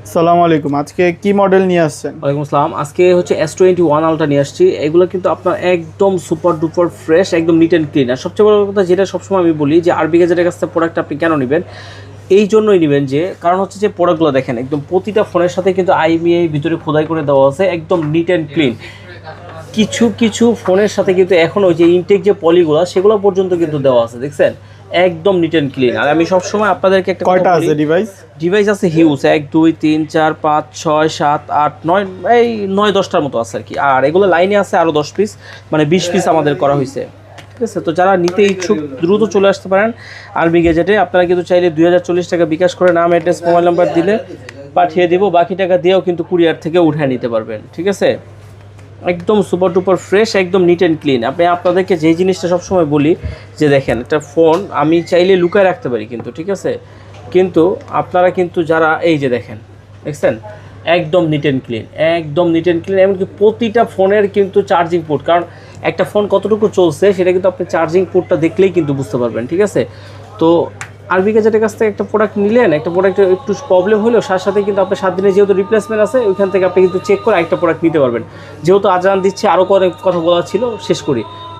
আসসালামু আলাইকুম। আজকে কি মডেল নিয়ে আসছেন? ওয়ালাইকুম আসসালাম। আজকে হচ্ছে S21 আলট্রা নিয়ে আসছি। এগুলো কিন্তু আপনার একদম সুপার ডুপার ফ্রেশ, একদম নিট অ্যান্ড ক্লিন। আর সবচেয়ে বড় কথা যেটা সবসময় আমি বলি যে আরবি গ্যাজেটের কাছ থেকে প্রোডাক্ট আপনি কেন নেবেন, এই জন্যই নেবেন যে কারণ হচ্ছে যে প্রোডাক্টগুলো দেখেন একদম প্রতিটা ফোনের সাথে কিন্তু IMEI ভিতরে খোদাই করে দেওয়া আছে, একদম নিট অ্যান্ড ক্লিন। কিছু কিছু ফোনের সাথে কিন্তু এখন ওই যে ইনটেক যে পলিগুলো সেগুলো পর্যন্ত কিন্তু দেওয়া আছে, দেখছেন একদম নিট অ্যান্ড ক্লিন। আর আমি সবসময় আপনাদেরকে একটা কয়টা আছে ডিভাইস? ডিভাইস আছে হিউজ, 1 2 3 4 5 6 7 8 9, এই 9-10টার মতো আছে আর কি। আর এগুলো লাইনে আছে আরও 10 পিস, মানে 20 পিস আমাদের করা হয়েছে। ঠিক আছে, তো যারা নিতে ইচ্ছুক দ্রুত চলে আসতে পারেন আরবি গ্যাজেটে। আপনারা কিন্তু চাইলে 2040 টাকা বিকাশ করে নাম, অ্যাড্রেস, মোবাইল নাম্বার দিলে পাঠিয়ে দিব। বাকি টাকা দিয়েও কিন্তু কুরিয়ার থেকে উঠিয়ে নিতে পারবেন। ঠিক আছে, একদম সুপার ডুপার ফ্রেশ, একদম নিট অ্যান্ড ক্লিন। আমি আপনাদেরকে যেই জিনিসটা সবসময় বলি যে দেখেন একটা ফোন আমি চাইলে লুকায় রাখতে পারি কিন্তু, ঠিক আছে, কিন্তু আপনারা কিন্তু যারা এই যে দেখছেন একদম নিট অ্যান্ড ক্লিন, একদম নিট অ্যান্ড ক্লিন। এমনকি প্রতিটা ফোনের কিন্তু চার্জিং পোর্ট, কারণ একটা ফোন কতটুকু চলছে সেটা কিন্তু আপনি চার্জিং পোর্টটা দেখলেই কিন্তু বুঝতে পারবেন। ঠিক আছে, তো আরবি গ্যাজেটের কাছ থেকে একটা প্রোডাক্ট নিলেন, একটা প্রোডাক্টের একটু প্রবলেম হলেও সাথে সাথে কিন্তু আপনার 7 দিনের যেহেতু রিপ্লেসমেন্ট আছে ওইখান থেকে আপনি কিন্তু চেক করে একটা প্রোডাক্ট নিতে পারবেন। যেহেতু আজান দিচ্ছে, আরও অনেক কথা বলা ছিল, শেষ করি।